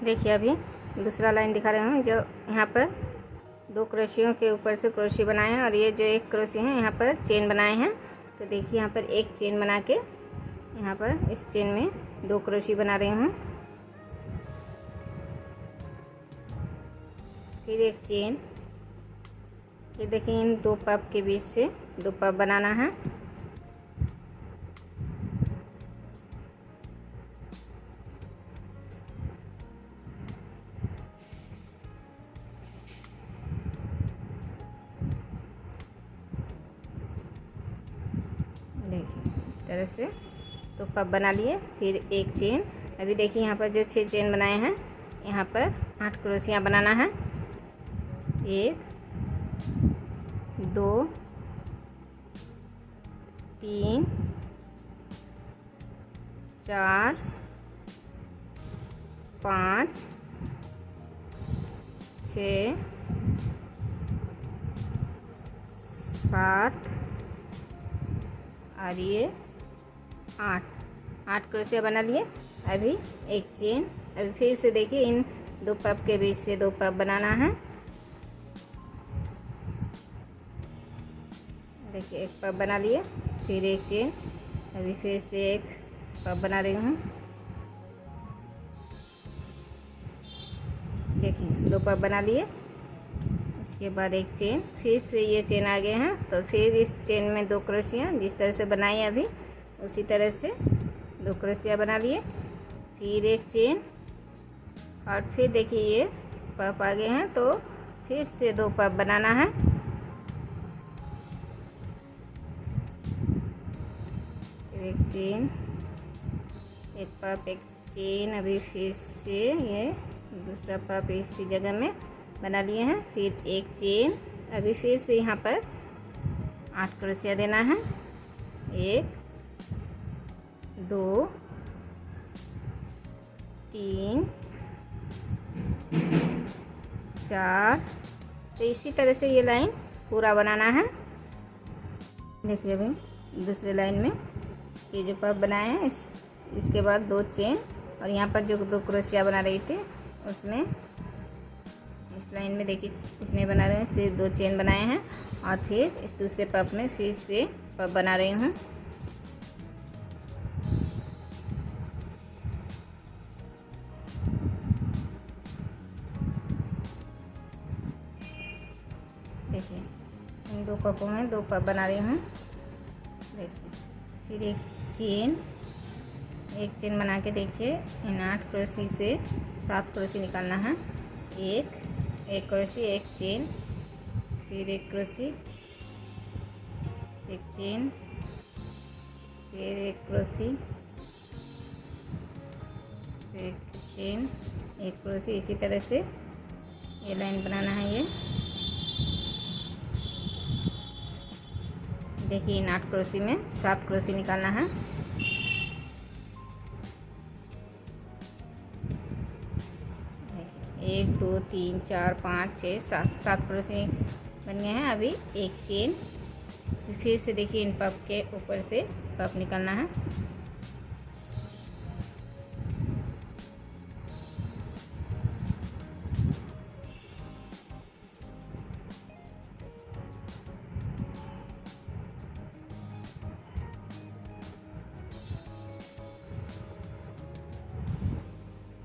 देखिए अभी दूसरा लाइन दिखा रही हूँ। जो यहाँ पर 2 क्रोशियों के ऊपर से क्रोशी बनाए हैं और ये जो एक क्रोशी है यहाँ पर चेन बनाए हैं। तो देखिए यहाँ पर एक चेन बना के यहाँ पर इस चेन में 2 क्रोशी बना रही हूँ, फिर एक चेन, फिर देखिए इन 2 पफ के बीच से 2 पफ बनाना है। देखिए इस तरह से 2 पफ बना लिए, फिर एक चेन। अभी देखिए यहाँ पर जो 6 चेन बनाए हैं यहाँ पर 8 क्रोशियाँ बनाना है। 1 2 3 4 5 6 7 और ये 8 क्रोशिया बना लिए। अभी एक चेन। अभी फिर से देखिए इन 2 पफ के बीच से 2 पफ बनाना है। देखिए एक पफ बना लिए, फिर एक चेन। अभी फिर से एक पफ बना रही हूँ। देखिए 2 पफ बना लिए, इसके बाद एक चेन, फिर से ये चेन आ गए हैं। तो फिर इस चेन में 2 क्रोशियाँ जिस तरह से बनाई अभी उसी तरह से 2 क्रोशिया बना लिए, फिर एक चेन और फिर देखिए ये पफ आ गए हैं। तो फिर से 2 पफ बनाना है। फिर एक चेन, एक पफ, एक चेन। अभी फिर से ये दूसरा पफ इसी जगह में बना लिए हैं, फिर एक चेन। अभी फिर से यहाँ पर 8 क्रोशिया देना है। 1 2 3 4। तो इसी तरह से ये लाइन पूरा बनाना है। देखिए अभी दूसरे लाइन में ये जो पफ बनाए हैं इसके बाद 2 चेन और यहाँ पर जो 2 क्रोशिया बना रही थी उसमें इस लाइन में देखिए कुछ नहीं बना रहे हैं, सिर्फ 2 चेन बनाए हैं और फिर इस दूसरे पफ में फिर से पफ बना रही हूँ। देखिए इन 2 पफों में 2 पफ बना रही हूँ। देखिए फिर एक चेन बना के देखिए इन 8 क्रोशी से 7 क्रोशी निकालना है। एक क्रोशी, एक चेन, फिर एक क्रोशी, एक चेन, फिर एक क्रोशी, फिर एक चेन, एक क्रोशी। इसी तरह से ये लाइन बनाना है। ये देखिए इन 8 क्रोशी में 7 क्रोशी निकालना है। एक 2 3 4 5 6 7 क्रोशी बन गए हैं। अभी एक चेन, फिर से देखिए इन पफ के ऊपर से पफ निकालना है।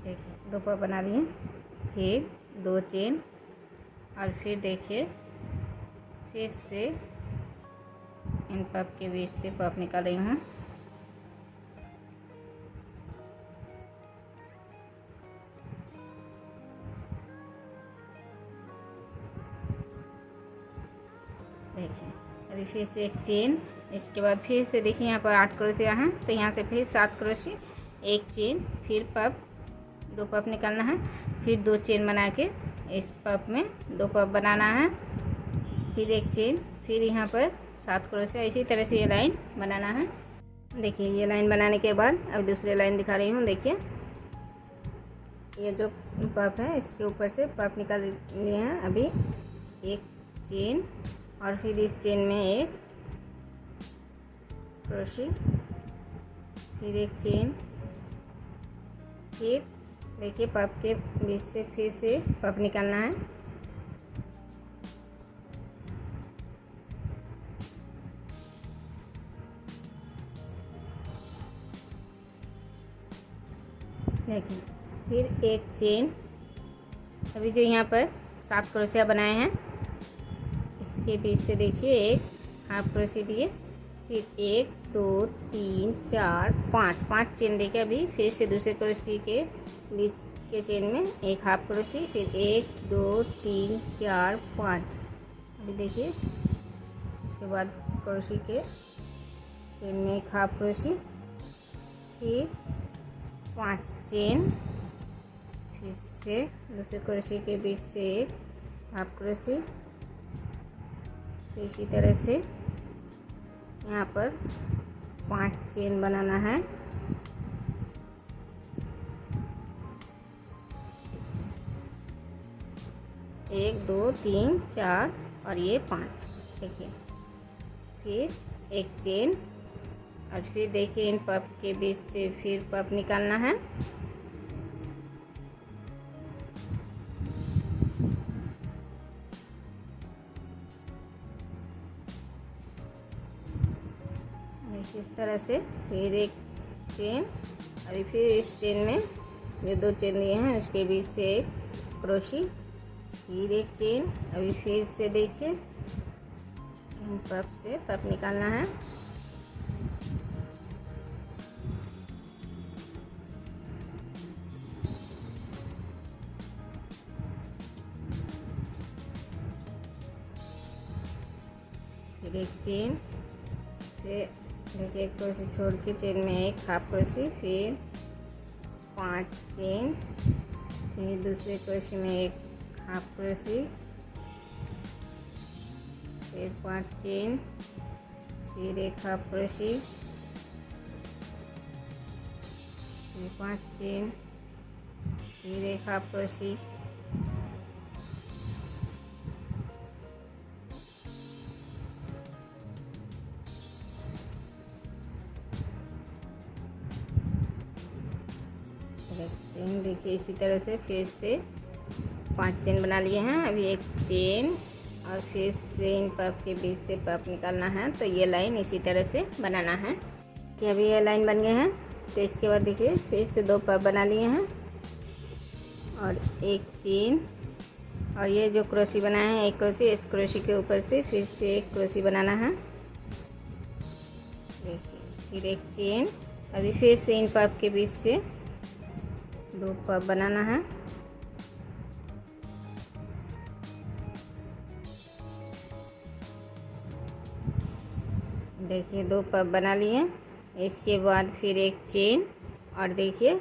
देखिए 2 पफ बना लिए, फिर 2 चेन और फिर देखिए फिर से इन पफ के बीच से पफ निकाल रही हूँ। देखिए अभी फिर से एक चेन, इसके बाद फिर से देखिए यहाँ पर 8 क्रोशिया हैं तो यहाँ से फिर 7 क्रोशी, एक चेन, फिर पफ, 2 पफ निकालना है, फिर 2 चेन बना के इस पफ में 2 पफ बनाना है, फिर एक चेन, फिर यहाँ पर 7 क्रोशिया। इसी तरह से ये लाइन बनाना है। देखिए ये लाइन बनाने के बाद अब दूसरी लाइन दिखा रही हूँ। देखिए ये जो पफ है इसके ऊपर से पफ निकाल लिए हैं। अभी एक चेन और फिर इस चेन में एक क्रोशी, फिर एक चेन, फिर देखिए पफ के बीच से फिर से पफ निकालना है। देखिए फिर एक चेन, अभी जो यहाँ पर 7 क्रोशिया बनाए हैं इसके बीच से देखिए एक हाफ क्रोशिया दिए, फिर 1 2 3 4 5 चेन देके अभी फिर से दूसरे क्रोशिया के बीच के चेन में एक हाफ क्रोशिया, फिर 1 2 3 4 5। अभी देखिए उसके बाद क्रोशिया के चेन में एक हाफ क्रोशिया, फिर 5 चेन, फिर से दूसरे क्रोशिया के बीच से एक हाफ क्रोशिया। तो इसी तरह से यहाँ पर 5 चेन बनाना है। एक 2 3 4 और ये 5। देखिए फिर एक चेन, और फिर देखिए इन पफ के बीच से फिर पफ निकालना है। इस तरह से फिर एक चेन, अभी फिर इस चेन में जो 2 चेन दिए हैं उसके बीच से एक क्रोशिया, फिर एक चेन। अभी फिर से देखिए इन पफ से पफ निकालना है। फिर एक चेन, फिर देखिए एक क्रोशिया छोड़ के चेन में एक हाफ क्रोशिया, फिर 5 चेन, फिर दूसरे क्रोशिया में एक हाफ क्रोशिया, फिर 5 चेन, फिर एक हाफ क्रोशिया, फिर 5 चेन, फिर एक हाफ क्रोशिया, चेन। देखिए इसी तरह से फिर से 5 चेन बना लिए हैं। अभी एक चेन और फिर से इन पफ के बीच से पफ निकालना है। तो ये लाइन इसी तरह से बनाना है कि अभी ये लाइन बन गए हैं। तो इसके बाद देखिए फिर से 2 पफ बना लिए हैं और एक चेन, और ये जो क्रोशिया बनाए हैं एक क्रोशिया, इस क्रोशिया के ऊपर से फिर से एक क्रोशिया बनाना है। देखिए फिर एक चेन, अभी फिर से इन पफ के बीच से 2 पफ बनाना है। देखिए 2 पफ बना लिए। इसके बाद फिर एक चेन, और देखिए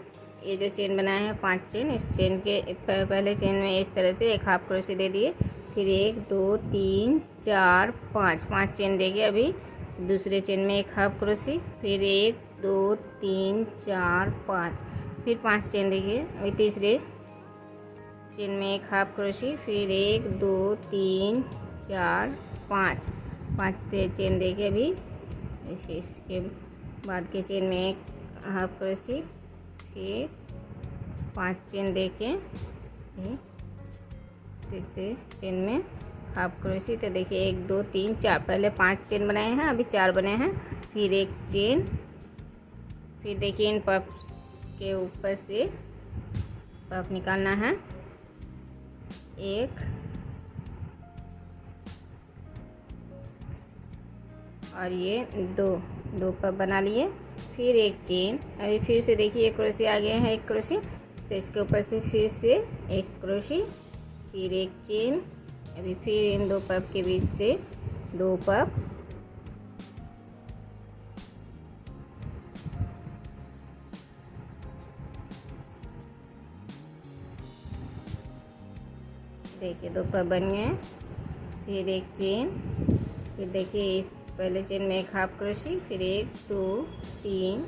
ये जो चेन बनाए हैं 5 चेन, इस चेन के पहले चेन में इस तरह से एक हाफ क्रोशिया दे दिए, फिर 1 2 3 4 5 चेन देके अभी दूसरे चेन में एक हाफ क्रोशिया, फिर 1 2 3 4 5, फिर 5 चेन देखिए अभी तीसरे चेन में एक हाफ क्रोशिया, फिर 1 2 3 4 5 चेन देके अभी इसके बाद के चेन में एक हाफ क्रोशिया, फिर 5 चेन देके तीसरे चेन में हाफ क्रोशिया। तो देखिए 1 2 3 4, पहले 5 चेन बनाए हैं अभी 4 बने हैं, फिर एक चेन, फिर देखिए इन पफ के ऊपर से पफ निकालना है। एक और ये 2 पफ बना लिए, फिर एक चेन, अभी फिर से देखिए एक क्रोशिया आ गया है एक क्रोशिया, तो इसके ऊपर से फिर से एक क्रोशिया, फिर एक चेन, अभी फिर इन 2 पफ के बीच से 2 पफ, देखिए 2 पफ बन गए। फिर एक चेन, फिर देखिए पहले चेन में एक हाफ क्रोशिया, फिर 1 2 3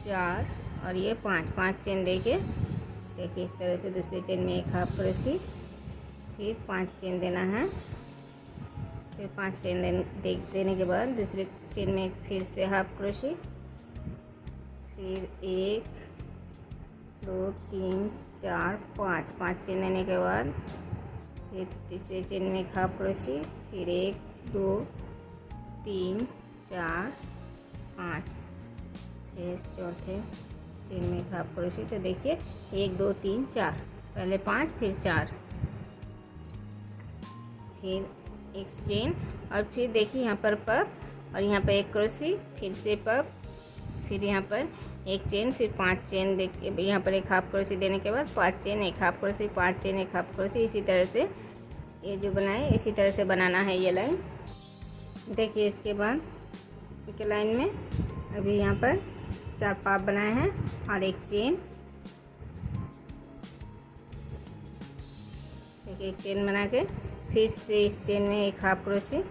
4 और ये 5 चेन देके देखिए इस तरह से दूसरे चेन में एक हाफ क्रोशिया, फिर 5 चेन देना है, फिर 5 चेन देने के बाद दूसरे चेन में फिर से हाफ क्रोशिया, फिर 1 2 3 4 5 5 चेन लेने के बाद फिर तीसरे चेन में एक हाफ क्रोशे, फिर 1 2 3 4 5, फिर चौथे चेन में एक हाफ क्रोशे। तो देखिए 1 2 3 4, पहले 5 फिर 4, फिर एक चेन और फिर देखिए यहाँ पर पफ और यहाँ पर एक क्रोशे, फिर से पफ, फिर यहाँ पर एक चेन, फिर 5 चेन। देखिए यहाँ पर एक हाफ क्रोशे देने के बाद 5 चेन, एक हाफ क्रोशे, 5 चेन, एक हाफ क्रोशे। इसी तरह से ये जो बनाए इसी तरह से बनाना है ये लाइन। देखिए इसके बाद एक लाइन में अभी यहाँ पर 4 पाप बनाए हैं और एक चेन। एक चेन बना के फिर से इस चेन में एक हाफ क्रोशे,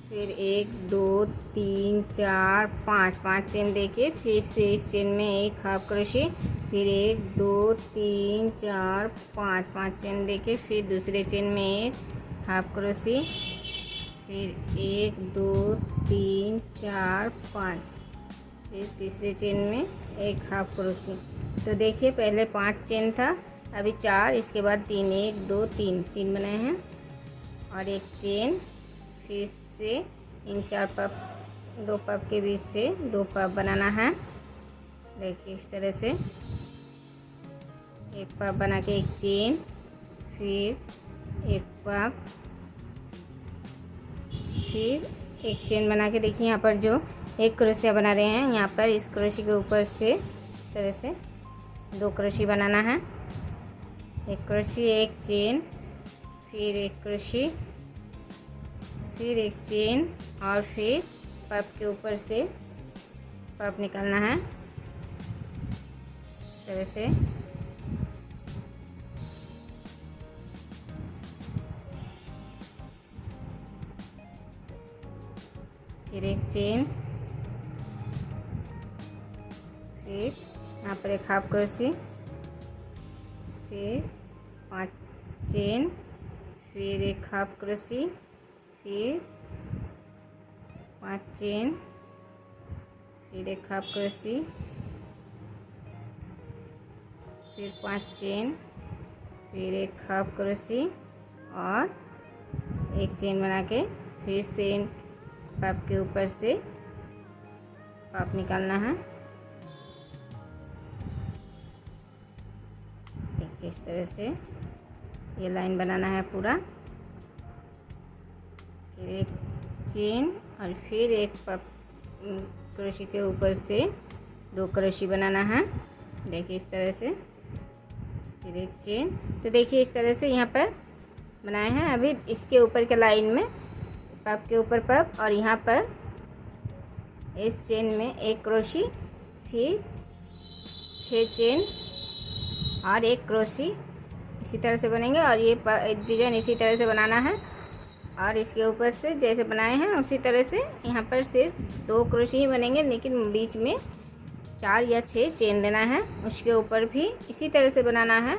फिर 1 2 3 4 5 5 चेन देके फिर से इस चेन में एक हाफ क्रोशे, फिर 1 2 3 4 5 5 चेन देके फिर दूसरे चेन में एक हाफ क्रोशे, फिर 1 2 3 4 5, फिर तीसरे चेन में एक हाफ क्रोशे। तो देखिए पहले 5 चेन था, अभी 4, इसके बाद 3 1 2 3 3 बनाए हैं और एक चेन, फिर से इन 4 पफ 2 पफ के बीच से 2 पफ बनाना है। देखिए इस तरह से एक पफ बना के एक चेन, फिर एक पफ, फिर एक चेन बना के देखिए यहाँ पर जो एक क्रोशिया बना रहे हैं, यहाँ पर इस क्रोशे के ऊपर से इस तरह से 2 क्रोशे बनाना है। एक क्रोशे, एक चेन, फिर एक क्रोशे, फिर एक चेन और फिर पफ के ऊपर से पफ निकालना है इस तरह से। फिर एक चेन, फिर यहाँ पर एक हाफ क्रोशे, फिर 5 चेन, फिर एक हाफ क्रोशे, फिर 5 चेन, फिर एक हाफ क्रोशे, फिर 5 चेन, फिर एक हाफ क्रोशे और एक चेन बना के फिर से पफ के ऊपर से पफ निकालना है। देखिए इस तरह से ये लाइन बनाना है पूरा। फिर एक चेन और फिर एक पफ क्रोशे के ऊपर से 2 क्रोशे बनाना है। देखिए इस तरह से, फिर एक चेन। तो देखिए इस तरह से यहाँ पर बनाए हैं। अभी इसके ऊपर के लाइन में पफ के ऊपर पफ और यहाँ पर इस चेन में एक क्रोशे, फिर 6 चेन और एक क्रोशे, इसी तरह से बनेंगे। और ये डिजाइन इसी तरह से बनाना है और इसके ऊपर से जैसे बनाए हैं उसी तरह से यहाँ पर सिर्फ 2 क्रोशे ही बनेंगे, लेकिन बीच में 4 या 6 चेन देना है। उसके ऊपर भी इसी तरह से बनाना है